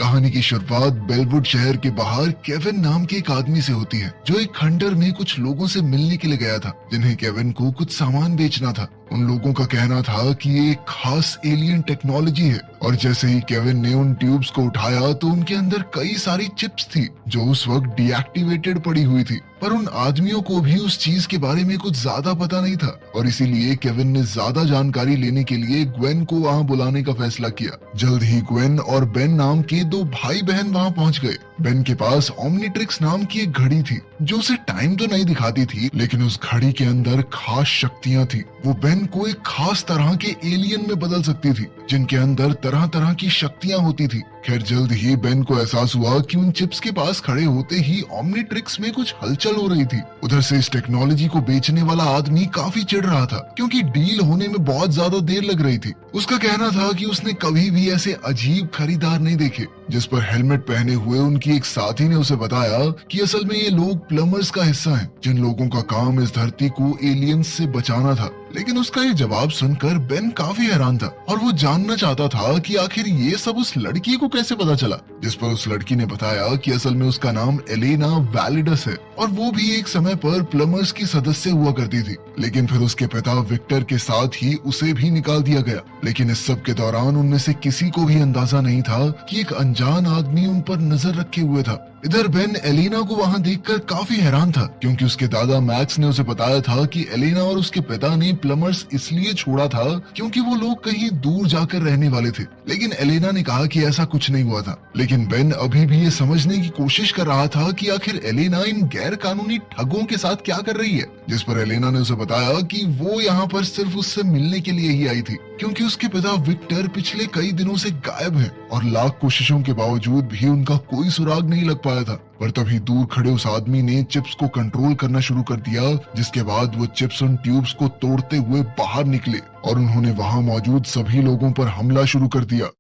कहानी की शुरुआत बेलवुड शहर के बाहर केविन नाम के एक आदमी से होती है, जो एक खंडर में कुछ लोगों से मिलने के लिए गया था, जिन्हें केविन को कुछ सामान बेचना था। उन लोगों का कहना था कि ये एक खास एलियन टेक्नोलॉजी है, और जैसे ही केविन ने उन ट्यूब्स को उठाया तो उनके अंदर कई सारी चिप्स थी जो उस वक्त डीएक्टिवेटेड पड़ी हुई थी। पर उन आदमियों को भी उस चीज के बारे में कुछ ज्यादा पता नहीं था, और इसीलिए केविन ने ज्यादा जानकारी लेने के लिए ग्वेन को वहां बुलाने का फैसला किया। जल्द ही ग्वेन और बेन नाम के दो भाई बहन वहां पहुंच गए। बेन के पास ओमनीट्रिक्स नाम की एक घड़ी थी जो उसे टाइम तो नहीं दिखाती थी, लेकिन उस घड़ी के अंदर खास शक्तियां थी। वो बेन को एक खास तरह के एलियन में बदल सकती थी, जिनके अंदर तरह तरह की शक्तियां होती थी। खैर, जल्द ही बेन को एहसास हुआ कि उन चिप्स के पास खड़े होते ही ओमनीट्रिक्स में कुछ हलचल हो रही थी। उधर से इस टेक्नोलॉजी को बेचने वाला आदमी काफी चिढ़ रहा था, क्योंकि डील होने में बहुत ज्यादा देर लग रही थी। उसका कहना था कि उसने कभी भी ऐसे अजीब खरीदार नहीं देखे। जिस पर हेलमेट पहने हुए उनकी एक साथी ने उसे बताया कि असल में ये लोग प्लम्बर्स का हिस्सा हैं, जिन लोगों का काम इस धरती को एलियंस से बचाना था। लेकिन उसका ये जवाब सुनकर बेन काफी हैरान था, और वो जानना चाहता था कि आखिर ये सब उस लड़की को कैसे पता चला। जिस पर उस लड़की ने बताया कि असल में उसका नाम एलेना वैलिडस है, और वो भी एक समय पर प्लम्बर्स की सदस्य हुआ करती थी। लेकिन फिर उसके पिता विक्टर के साथ ही उसे भी निकाल दिया गया। लेकिन इस सब के दौरान उनमें से किसी को भी अंदाजा नहीं था कि एक अनजान आदमी उन पर नजर रखे हुए था। इधर बेन एलेना को वहां देखकर काफी हैरान था, क्योंकि उसके दादा मैक्स ने उसे बताया था कि एलेना और उसके पिता ने प्लम्बर्स इसलिए छोड़ा था क्योंकि वो लोग कहीं दूर जाकर रहने वाले थे। लेकिन एलेना ने कहा कि ऐसा कुछ नहीं हुआ था। लेकिन बेन अभी भी ये समझने की कोशिश कर रहा था कि आखिर एलेना इन गैर कानूनी ठगों के साथ क्या कर रही है। जिस पर एलेना ने उसे बताया कि वो यहाँ पर सिर्फ उससे मिलने के लिए ही आई थी, क्योंकि उसके पिता विक्टर पिछले कई दिनों से गायब है, और लाख कोशिशों के बावजूद भी उनका कोई सुराग नहीं लग पाया था। पर तभी दूर खड़े उस आदमी ने चिप्स को कंट्रोल करना शुरू कर दिया, जिसके बाद वो चिप्स उन ट्यूब्स को तोड़ते हुए बाहर निकले, और उन्होंने वहां मौजूद सभी लोगों पर हमला शुरू कर दिया।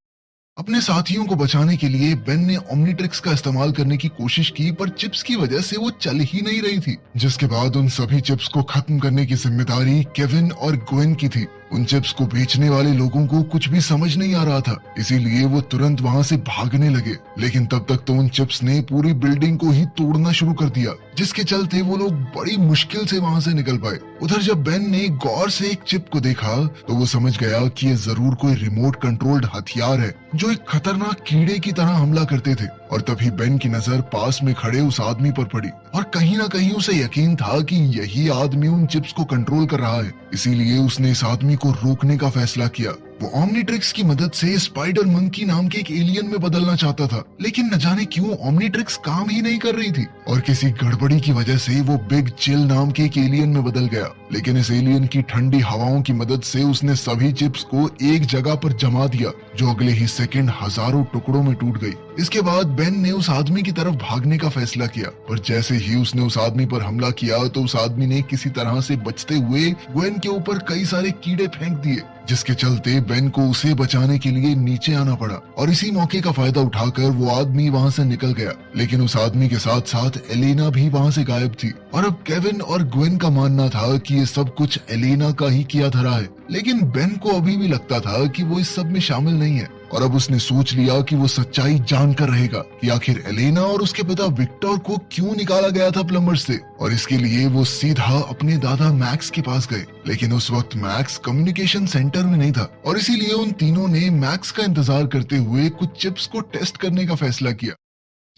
अपने साथियों को बचाने के लिए बेन ने ओमनीट्रिक्स का इस्तेमाल करने की कोशिश की, पर चिप्स की वजह से वो चल ही नहीं रही थी। जिसके बाद उन सभी चिप्स को खत्म करने की जिम्मेदारी केविन और ग्वेन की थी। उन चिप्स को बेचने वाले लोगों को कुछ भी समझ नहीं आ रहा था, इसीलिए वो तुरंत वहां से भागने लगे। लेकिन तब तक तो उन चिप्स ने पूरी बिल्डिंग को ही तोड़ना शुरू कर दिया, जिसके चलते वो लोग बड़ी मुश्किल से वहां से निकल पाए। उधर जब बेन ने गौर से एक चिप को देखा तो वो समझ गया कि ये जरूर कोई रिमोट कंट्रोल्ड हथियार है, जो एक खतरनाक कीड़े की तरह हमला करते थे। और तभी बेन की नजर पास में खड़े उस आदमी पर पड़ी, और कहीं ना कहीं उसे यकीन था कि यही आदमी उन चिप्स को कंट्रोल कर रहा है। इसीलिए उसने इस आदमी को रोकने का फैसला किया। वो ओमनीट्रिक्स की मदद से स्पाइडर मंकी नाम के एक एलियन में बदलना चाहता था, लेकिन न जाने क्यों ओमनीट्रिक्स काम ही नहीं कर रही थी, और किसी गड़बड़ी की वजह से वो बिग चिल नाम के एक एलियन में बदल गया। लेकिन इस एलियन की ठंडी हवाओं की मदद से उसने सभी चिप्स को एक जगह पर जमा दिया, जो अगले ही सेकंड हजारों टुकड़ों में टूट गई। इसके बाद बेन ने उस आदमी की तरफ भागने का फैसला किया, पर जैसे ही उसने उस आदमी पर हमला किया तो उस आदमी ने किसी तरह से बचते हुए ग्वेन के ऊपर कई सारे कीड़े फेंक दिए, जिसके चलते बेन को उसे बचाने के लिए नीचे आना पड़ा। और इसी मौके का फायदा उठाकर वो आदमी वहां से निकल गया। लेकिन उस आदमी के साथ साथ एलेना भी वहां से गायब थी, और अब केविन और ग्वेन का मानना था कि ये सब कुछ एलेना का ही किया धरा है। लेकिन बेन को अभी भी लगता था कि वो इस सब में शामिल नहीं है, और अब उसने सोच लिया कि वो सच्चाई जानकर रहेगा कि आखिर एलेना और उसके पिता विक्टर को क्यों निकाला गया था प्लम्बर से। और इसके लिए वो सीधा अपने दादा मैक्स के पास गए। लेकिन उस वक्त मैक्स कम्युनिकेशन सेंटर में नहीं था, और इसीलिए उन तीनों ने मैक्स का इंतजार करते हुए कुछ चिप्स को टेस्ट करने का फैसला किया,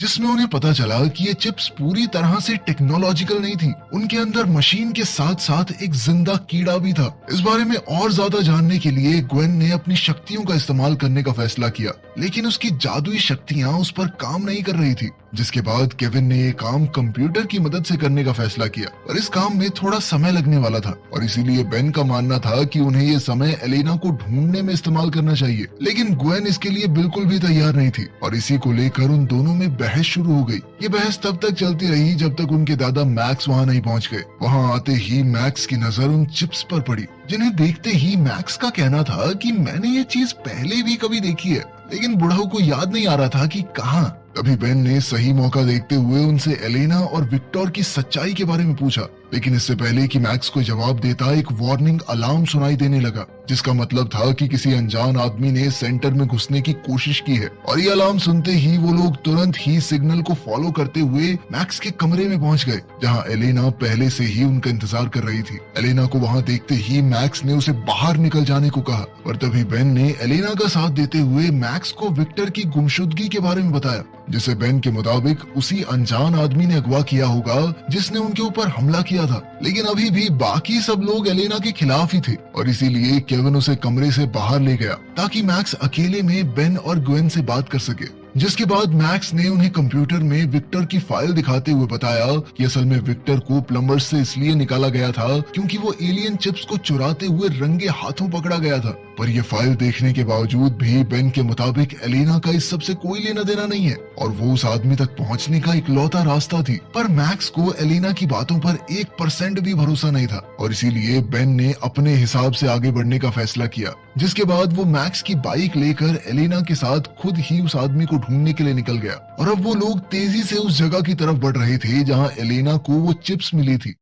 जिसमें उन्हें पता चला कि ये चिप्स पूरी तरह से टेक्नोलॉजिकल नहीं थी। उनके अंदर मशीन के साथ साथ एक जिंदा कीड़ा भी था। इस बारे में और ज्यादा जानने के लिए ग्वेन ने अपनी शक्तियों का इस्तेमाल करने का फैसला किया, लेकिन उसकी जादुई शक्तियां उस पर काम नहीं कर रही थी। जिसके बाद केविन ने ये काम कंप्यूटर की मदद से करने का फैसला किया, और इस काम में थोड़ा समय लगने वाला था, और इसीलिए बेन का मानना था कि उन्हें ये समय एलेना को ढूंढने में इस्तेमाल करना चाहिए। लेकिन ग्वेन इसके लिए बिल्कुल भी तैयार नहीं थी, और इसी को लेकर उन दोनों में बहस शुरू हो गई। ये बहस तब तक चलती रही जब तक उनके दादा मैक्स वहां नहीं पहुंच गए। वहां आते ही मैक्स की नजर उन चिप्स पर पड़ी, जिन्हें देखते ही मैक्स का कहना था कि मैंने ये चीज पहले भी कभी देखी है, लेकिन बुढ़ऊ को याद नहीं आ रहा था कि कहाँ। तभी बेन ने सही मौका देखते हुए उनसे एलेना और विक्टर की सच्चाई के बारे में पूछा, लेकिन इससे पहले कि मैक्स को जवाब देता एक वार्निंग अलार्म सुनाई देने लगा, जिसका मतलब था कि किसी अनजान आदमी ने सेंटर में घुसने की कोशिश की है। और ये अलार्म सुनते ही वो लोग तुरंत ही सिग्नल को फॉलो करते हुए मैक्स के कमरे में पहुंच गए, जहां एलेना पहले से ही उनका इंतजार कर रही थी। एलेना को वहां देखते ही मैक्स ने उसे बाहर निकल जाने को कहा, पर तभी बेन ने एलेना का साथ देते हुए मैक्स को विक्टर की गुमशुदगी के बारे में बताया, जिसे बेन के मुताबिक उसी अनजान आदमी ने अगवा किया होगा जिसने उनके ऊपर हमला किया था। लेकिन अभी भी बाकी सब लोग एलेना के खिलाफ ही थे और इसीलिए केविन उसे कमरे से बाहर ले गया ताकि मैक्स अकेले में बेन और ग्वेन से बात कर सके। जिसके बाद मैक्स ने उन्हें कंप्यूटर में विक्टर की फाइल दिखाते हुए बताया कि असल में विक्टर को प्लम्बर्स से इसलिए निकाला गया था क्योंकि वो एलियन चिप्स को चुराते हुए रंगे हाथों पकड़ा गया था। पर यह फाइल देखने के बावजूद भी बेन के मुताबिक एलेना का इस सब से कोई लेना देना नहीं है और वो उस आदमी तक पहुंचने का इकलौता रास्ता थी। पर मैक्स को एलेना की बातों पर 1% भी भरोसा नहीं था और इसीलिए बेन ने अपने हिसाब से आगे बढ़ने का फैसला किया। जिसके बाद वो मैक्स की बाइक लेकर एलेना के साथ खुद ही उस आदमी को ढूंढने के लिए निकल गया और अब वो लोग तेजी से उस जगह की तरफ बढ़ रहे थे जहां एलेना को वो चिप्स मिली थी।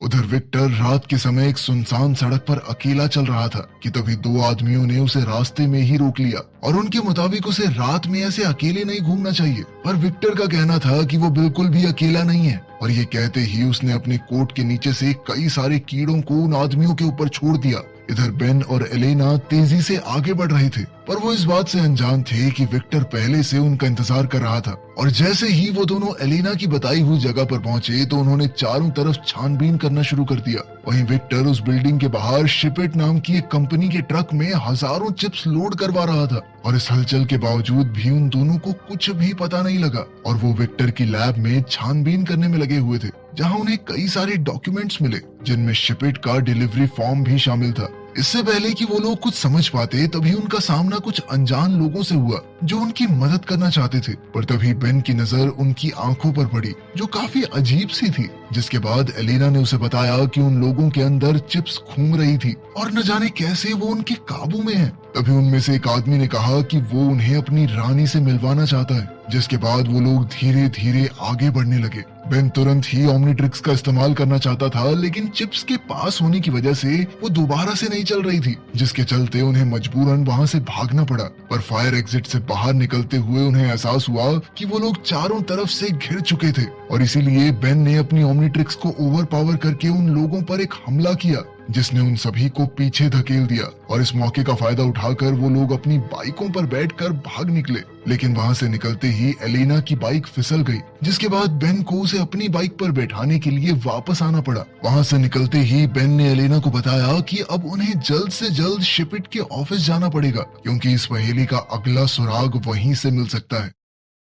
उधर विक्टर रात के समय एक सुनसान सड़क पर अकेला चल रहा था कि तभी दो आदमियों ने उसे रास्ते में ही रोक लिया और उनके मुताबिक उसे रात में ऐसे अकेले नहीं घूमना चाहिए। पर विक्टर का कहना था कि वो बिल्कुल भी अकेला नहीं है और ये कहते ही उसने अपने कोट के नीचे से कई सारे कीड़ों को उन आदमियों के ऊपर छोड़ दिया। इधर बेन और एलेना तेजी से आगे बढ़ रहे थे पर वो इस बात से अनजान थे कि विक्टर पहले से उनका इंतजार कर रहा था और जैसे ही वो दोनों एलेना की बताई हुई जगह पर पहुंचे तो उन्होंने चारों तरफ छानबीन करना शुरू कर दिया। वहीं विक्टर उस बिल्डिंग के बाहर शिपेट नाम की एक कंपनी के ट्रक में हजारों चिप्स लोड करवा रहा था और इस हलचल के बावजूद भी उन दोनों को कुछ भी पता नहीं लगा और वो विक्टर की लैब में छानबीन करने में लगे हुए थे, जहां उन्हें कई सारे डॉक्यूमेंट्स मिले जिनमें शिपेट का डिलीवरी फॉर्म भी शामिल था। इससे पहले कि वो लोग कुछ समझ पाते तभी उनका सामना कुछ अनजान लोगों से हुआ जो उनकी मदद करना चाहते थे। पर तभी बेन की नजर उनकी आंखों पर पड़ी जो काफी अजीब सी थी। जिसके बाद एलेना ने उसे बताया कि उन लोगों के अंदर चिप्स घूम रही थी और न जाने कैसे वो उनके काबू में है। तभी उनमें से एक आदमी ने कहा कि वो उन्हें अपनी रानी से मिलवाना चाहता है। जिसके बाद वो लोग धीरे धीरे आगे बढ़ने लगे। बेन तुरंत ही ओमनीट्रिक्स का इस्तेमाल करना चाहता था लेकिन चिप्स के पास होने की वजह से वो दोबारा से नहीं चल रही थी, जिसके चलते उन्हें मजबूरन वहां से भागना पड़ा। पर फायर एग्जिट से बाहर निकलते हुए उन्हें एहसास हुआ कि वो लोग चारों तरफ से घिर चुके थे और इसीलिए बेन ने अपनी ओमनीट्रिक्स को ओवर पावर करके उन लोगों पर एक हमला किया जिसने उन सभी को पीछे धकेल दिया और इस मौके का फायदा उठाकर वो लोग अपनी बाइकों पर बैठकर भाग निकले। लेकिन वहां से निकलते ही एलेना की बाइक फिसल गई, जिसके बाद बेन को उसे अपनी बाइक पर बैठाने के लिए वापस आना पड़ा। वहां से निकलते ही बेन ने एलेना को बताया कि अब उन्हें जल्द से जल्द शिपेट के ऑफिस जाना पड़ेगा क्योंकि इस पहेली का अगला सुराग वहीं से मिल सकता है।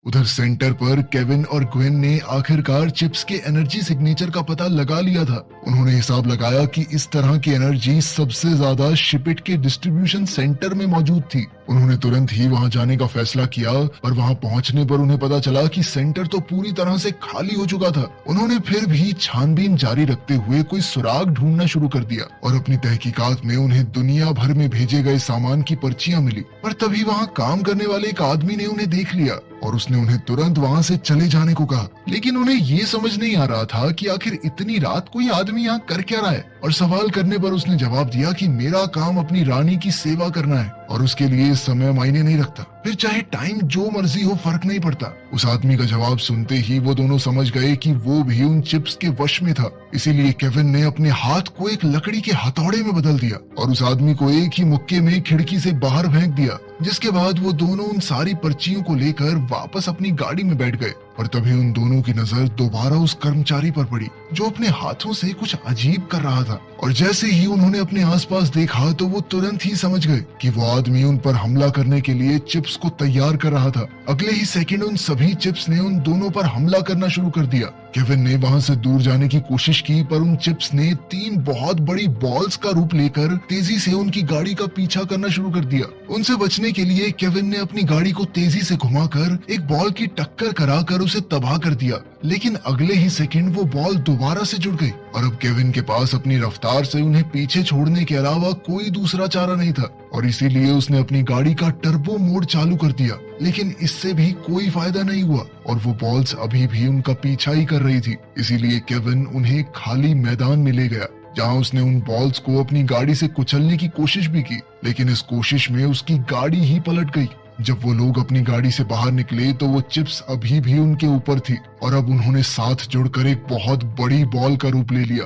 उधर सेंटर पर केविन और ग्वेन ने आखिरकार चिप्स के एनर्जी सिग्नेचर का पता लगा लिया था। उन्होंने हिसाब लगाया कि इस तरह की एनर्जी सबसे ज्यादा शिपेट के डिस्ट्रीब्यूशन सेंटर में मौजूद थी। उन्होंने तुरंत ही वहां जाने का फैसला किया पर वहां पहुंचने पर उन्हें पता चला कि सेंटर तो पूरी तरह से खाली हो चुका था। उन्होंने फिर भी छानबीन जारी रखते हुए कोई सुराग ढूंढना शुरू कर दिया और अपनी तहकीकात में उन्हें दुनिया भर में भेजे गए सामान की पर्चियां मिली। पर तभी वहां काम करने वाले एक आदमी ने उन्हें देख लिया और उसने उन्हें तुरंत वहां से चले जाने को कहा। लेकिन उन्हें ये समझ नहीं आ रहा था कि आखिर इतनी रात कोई आदमी यहाँ कर क्या रहा है और सवाल करने पर उसने जवाब दिया कि मेरा काम अपनी रानी की सेवा करना है और उसके लिए समय मायने नहीं रखता, फिर चाहे टाइम जो मर्जी हो फर्क नहीं पड़ता। उस आदमी का जवाब सुनते ही वो दोनों समझ गए कि वो भी उन चिप्स के वश में था। इसीलिए केविन ने अपने हाथ को एक लकड़ी के हथौड़े में बदल दिया और उस आदमी को एक ही मुक्के में खिड़की से बाहर फेंक दिया। जिसके बाद वो दोनों उन सारी पर्चियों को लेकर वापस अपनी गाड़ी में बैठ गए और तभी उन दोनों की नजर दोबारा उस कर्मचारी पर पड़ी जो अपने हाथों से कुछ अजीब कर रहा था। और जैसे ही उन्होंने अपने आसपास देखा तो वो तुरंत ही समझ गए कि वो आदमी उन पर हमला करने के लिए चिप्स को तैयार कर रहा था। अगले ही सेकंड उन सभी चिप्स ने उन दोनों पर हमला करना शुरू कर दिया। केविन ने वहां से दूर जाने की कोशिश की पर उन चिप्स ने 3 बहुत बड़ी बॉल्स का रूप लेकर तेजी से उनकी गाड़ी का पीछा करना शुरू कर दिया। उनसे बचने के लिए केविन ने अपनी गाड़ी को तेजी से घुमाकर एक बॉल की टक्कर कराकर उसे तबाह कर दिया। लेकिन अगले ही सेकंड वो बॉल दोबारा से जुड़ गई और अब केविन के पास अपनी रफ्तार से उन्हें पीछे छोड़ने के अलावा कोई दूसरा चारा नहीं था और इसीलिए उसने अपनी गाड़ी का टर्बो मोड चालू कर दिया। लेकिन इससे भी कोई फायदा नहीं हुआ और वो बॉल्स अभी भी उनका पीछा ही कर रही थी। इसीलिए केविन उन्हें खाली मैदान में ले गया जहां उसने उन बॉल्स को अपनी गाड़ी से कुचलने की कोशिश भी की, लेकिन इस कोशिश में उसकी गाड़ी ही पलट गई। जब वो लोग अपनी गाड़ी से बाहर निकले तो वो चिप्स अभी भी उनके ऊपर थी और अब उन्होंने साथ जुड़कर एक बहुत बड़ी बॉल का रूप ले लिया।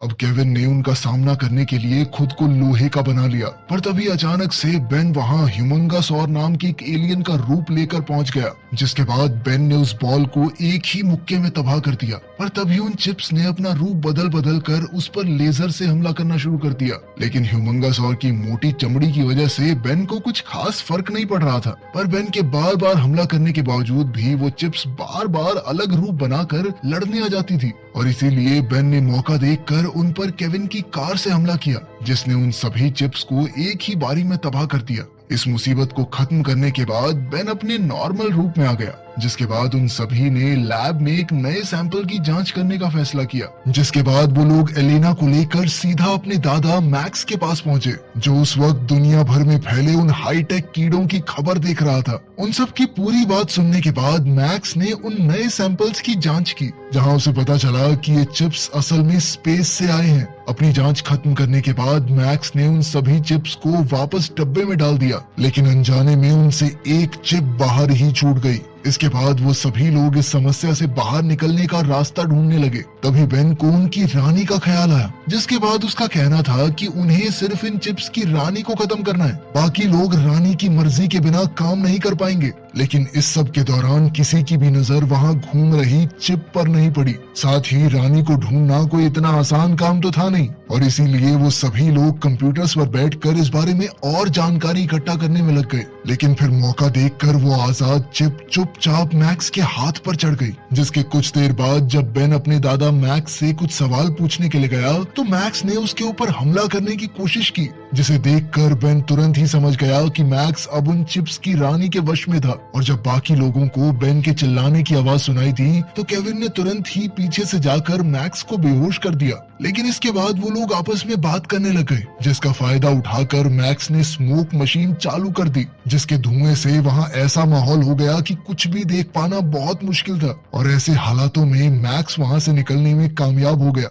अब केविन ने उनका सामना करने के लिए खुद को लोहे का बना लिया, पर तभी अचानक से बेन वहां ह्यूमंगासौर नाम के एक एलियन का रूप लेकर पहुंच गया, जिसके बाद बेन ने उस बॉल को एक ही मुक्के में तबाह कर दिया। पर तभी उन चिप्स ने अपना रूप बदल बदल कर उस पर लेजर से हमला करना शुरू कर दिया, लेकिन ह्यूमंगासौर की मोटी चमड़ी की वजह से बेन को कुछ खास फर्क नहीं पड़ रहा था। पर बेन के बार बार हमला करने के बावजूद भी वो चिप्स बार बार अलग रूप बनाकर लड़ने आ जाती थी, और इसीलिए बेन ने मौका देखकर उन पर केविन की कार से हमला किया, जिसने उन सभी चिप्स को एक ही बारी में तबाह कर दिया। इस मुसीबत को खत्म करने के बाद बेन अपने नॉर्मल रूप में आ गया, जिसके बाद उन सभी ने लैब में एक नए सैंपल की जांच करने का फैसला किया। जिसके बाद वो लोग एलेना को लेकर सीधा अपने दादा मैक्स के पास पहुंचे, जो उस वक्त दुनिया भर में फैले उन हाईटेक कीड़ों की खबर देख रहा था। उन सब की पूरी बात सुनने के बाद मैक्स ने उन नए सैंपल्स की जांच की, जहां उसे पता चला कि ये चिप्स असल में स्पेस से आए हैं। अपनी जांच खत्म करने के बाद मैक्स ने उन सभी चिप्स को वापस डब्बे में डाल दिया, लेकिन अनजाने में उनसे एक चिप बाहर ही छूट गई। इसके बाद वो सभी लोग इस समस्या से बाहर निकलने का रास्ता ढूंढने लगे। तभी बेन को उनकी रानी का ख्याल आया, जिसके बाद उसका कहना था कि उन्हें सिर्फ इन चिप्स की रानी को खत्म करना है, बाकी लोग रानी की मर्जी के बिना काम नहीं कर पाएंगे। लेकिन इस सब के दौरान किसी की भी नजर वहां घूम रही चिप पर नहीं पड़ी। साथ ही रानी को ढूंढना कोई इतना आसान काम तो था नहीं, और इसीलिए वो सभी लोग कंप्यूटर्स पर बैठकर इस बारे में और जानकारी इकट्ठा करने में लग गए। लेकिन फिर मौका देखकर वो आजाद चिप चुपचाप मैक्स के हाथ पर चढ़ गई, जिसके कुछ देर बाद जब बेन अपने दादा मैक्स से कुछ सवाल पूछने के लिए गया तो मैक्स ने उसके ऊपर हमला करने की कोशिश की, जिसे देखकर बेन तुरंत ही समझ गया कि मैक्स अब उन चिप्स की रानी के वश में था। और जब बाकी लोगों को बेन के चिल्लाने की आवाज सुनाई थी तो केविन ने तुरंत ही पीछे से जाकर मैक्स को बेहोश कर दिया। लेकिन इसके बाद वो लोग आपस में बात करने लग गए, जिसका फायदा उठाकर मैक्स ने स्मोक मशीन चालू कर दी, जिसके धुएं से वहां ऐसा माहौल हो गया कि कुछ भी देख पाना बहुत मुश्किल था। और ऐसे हालातों में मैक्स वहां से निकलने में कामयाब हो गया।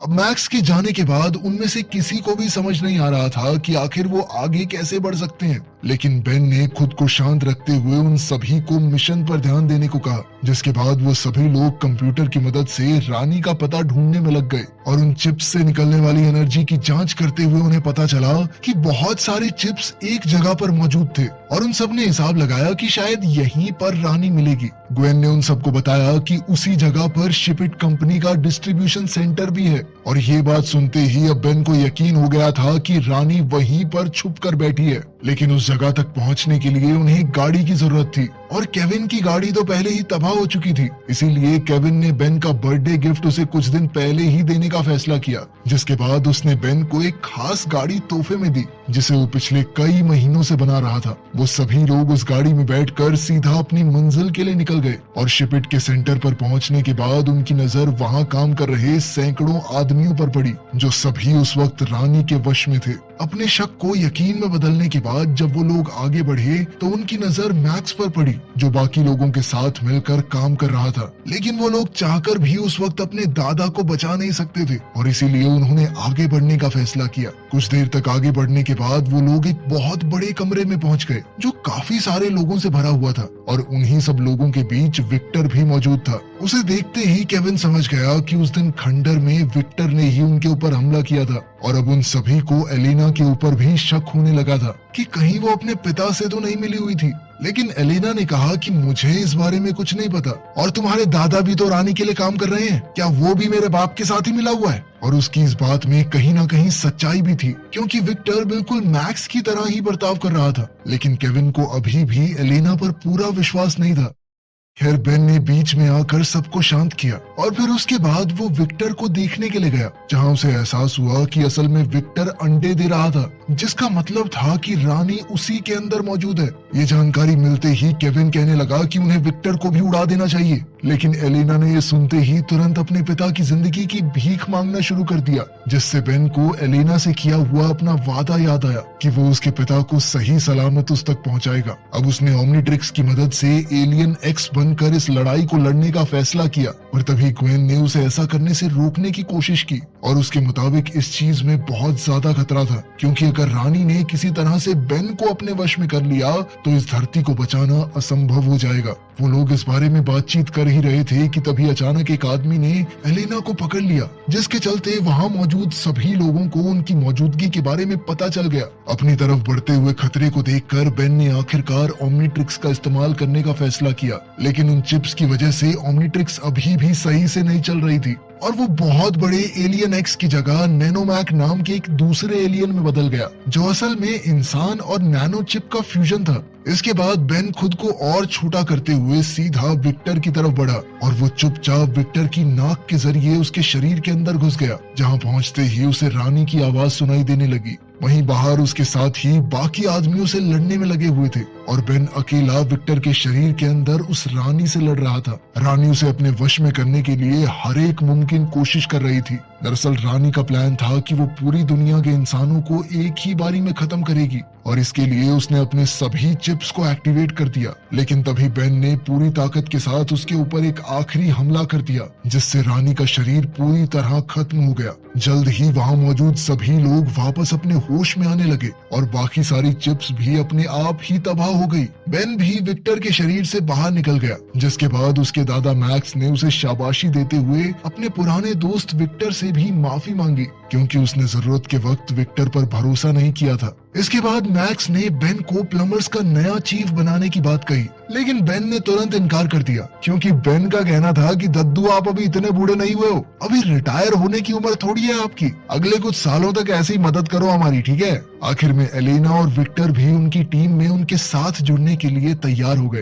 अब मैक्स के जाने के बाद उनमें से किसी को भी समझ नहीं आ रहा था कि आखिर वो आगे कैसे बढ़ सकते हैं। लेकिन बेन ने खुद को शांत रखते हुए उन सभी को मिशन पर ध्यान देने को कहा, जिसके बाद वो सभी लोग कंप्यूटर की मदद से रानी का पता ढूंढने में लग गए। और उन चिप्स से निकलने वाली एनर्जी की जांच करते हुए उन्हें पता चला कि बहुत सारे चिप्स एक जगह पर मौजूद थे, और उन सब ने हिसाब लगाया कि शायद यहीं पर रानी मिलेगी। ग्वेन ने उन सबको बताया कि उसी जगह पर शिपिट कंपनी का डिस्ट्रीब्यूशन सेंटर भी है, और ये बात सुनते ही अब बेन को यकीन हो गया था कि रानी वहीं पर छुप कर बैठी है। लेकिन उस जगह तक पहुंचने के लिए उन्हें गाड़ी की जरूरत थी, और केविन की गाड़ी तो पहले ही तबाह हो चुकी थी। इसीलिए केविन ने बेन का बर्थडे गिफ्ट उसे कुछ दिन पहले ही देने का फैसला किया, जिसके बाद उसने बेन को एक खास गाड़ी तोहफे में दी, जिसे वो पिछले कई महीनों से बना रहा था। वो सभी लोग उस गाड़ी में बैठकर सीधा अपनी मंजिल के लिए निकल गए, और शिपिट के सेंटर पर पहुंचने के बाद उनकी नजर वहां काम कर रहे सैकड़ों आदमियों पर पड़ी, जो सभी उस वक्त रानी के वश में थे। अपने शक को यकीन में बदलने के बाद जब वो लोग आगे बढ़े तो उनकी नजर मैक्स पर पड़ी, जो बाकी लोगों के साथ मिलकर काम कर रहा था। लेकिन वो लोग चाहकर भी उस वक्त अपने दादा को बचा नहीं सकते थे, और इसीलिए उन्होंने आगे बढ़ने का फैसला किया। कुछ देर तक आगे बढ़ने के बाद वो लोग एक बहुत बड़े कमरे में पहुंच गए, जो काफी सारे लोगों से भरा हुआ था, और उन्हीं सब लोगों के बीच विक्टर भी मौजूद था। उसे देखते ही केविन समझ गया कि उस दिन खंडर में विक्टर ने ही उनके ऊपर हमला किया था, और अब उन सभी को एलेना के ऊपर भी शक होने लगा था कि कहीं वो अपने पिता से तो नहीं मिली हुई थी। लेकिन एलेना ने कहा कि मुझे इस बारे में कुछ नहीं पता, और तुम्हारे दादा भी तो रानी के लिए काम कर रहे हैं, क्या वो भी मेरे बाप के साथ ही मिला हुआ है? और उसकी इस बात में कहीं ना कहीं सच्चाई भी थी, क्योंकि विक्टर बिल्कुल मैक्स की तरह ही बर्ताव कर रहा था। लेकिन केविन को अभी भी एलेना पर पूरा विश्वास नहीं था। खैर बेन ने बीच में आकर सबको शांत किया, और फिर उसके बाद वो विक्टर को देखने के लिए गया, जहां उसे एहसास हुआ कि असल में विक्टर अंडे दे रहा था, जिसका मतलब था कि रानी उसी के अंदर मौजूद है। ये जानकारी मिलते ही केविन कहने लगा कि उन्हें विक्टर को भी उड़ा देना चाहिए। लेकिन एलेना ने ये सुनते ही तुरंत अपने पिता की जिंदगी की भीख मांगना शुरू कर दिया, जिससे बेन को एलेना से किया हुआ अपना वादा याद आया कि वो उसके पिता को सही सलामत उस तक पहुंचाएगा। अब उसने ओमनीट्रिक्स की मदद से एलियन एक्स बनकर इस लड़ाई को लड़ने का फैसला किया। और तभी ग्वेन ने उसे ऐसा करने से रोकने की कोशिश की और उसके मुताबिक इस चीज में बहुत ज्यादा खतरा था, क्योंकि अगर रानी ने किसी तरह से बेन को अपने वश में कर लिया तो इस धरती को बचाना असंभव हो जाएगा। वो लोग इस बारे में बातचीत कर ही रहे थे कि तभी अचानक एक आदमी ने एलेना को पकड़ लिया, जिसके चलते वहां मौजूद सभी लोगों को उनकी मौजूदगी के बारे में पता चल गया। अपनी तरफ बढ़ते हुए खतरे को देखकर बेन ने आखिरकार ओमनीट्रिक्स का इस्तेमाल करने का फैसला किया, लेकिन उन चिप्स की वजह से ओमनीट्रिक्स अभी भी सही से नहीं चल रही थी और वो बहुत बड़े एलियन एक्स की जगह नैनोमैक नाम के एक दूसरे एलियन में बदल गया, जो असल में इंसान और नैनो चिप का फ्यूजन था। इसके बाद बेन खुद को और छोटा करते हुए सीधा विक्टर की तरफ बढ़ा और वो चुपचाप विक्टर की नाक के जरिए उसके शरीर के अंदर घुस गया। जहां पहुंचते ही उसे रानी की आवाज सुनाई देने लगी। वहीं बाहर उसके साथ ही बाकी आदमियों से लड़ने में लगे हुए थे और बेन अकेला विक्टर के शरीर के अंदर उस रानी से लड़ रहा था। रानी उसे अपने वश में करने के लिए हर एक मुमकिन कोशिश कर रही थी। दरअसल रानी का प्लान था कि वो पूरी दुनिया के इंसानों को एक ही बारी में खत्म करेगी और इसके लिए उसने अपने सभी चिप्स को एक्टिवेट कर दिया। लेकिन तभी बेन ने पूरी ताकत के साथ उसके ऊपर एक आखिरी हमला कर दिया, जिससे रानी का शरीर पूरी तरह खत्म हो गया। जल्द ही वहां मौजूद सभी लोग वापस अपने होश में आने लगे और बाकी सारी चिप्स भी अपने आप ही तबाह हो गई। बेन भी विक्टर के शरीर से बाहर निकल गया, जिसके बाद उसके दादा मैक्स ने उसे शाबाशी देते हुए अपने पुराने दोस्त विक्टर से भी माफी मांगी, क्योंकि उसने जरूरत के वक्त विक्टर पर भरोसा नहीं किया था। इसके बाद मैक्स ने बेन को प्लम्बर्स का नया चीफ बनाने की बात कही, लेकिन बेन ने तुरंत इनकार कर दिया, क्योंकि बेन का कहना था कि दद्दू आप अभी इतने बूढ़े नहीं हुए हो, अभी रिटायर होने की उम्र थोड़ी है आपकी, अगले कुछ सालों तक ऐसे ही मदद करो हमारी, ठीक है। आखिर में एलेना और विक्टर भी उनकी टीम में उनके साथ जुड़ने के लिए तैयार हो गए।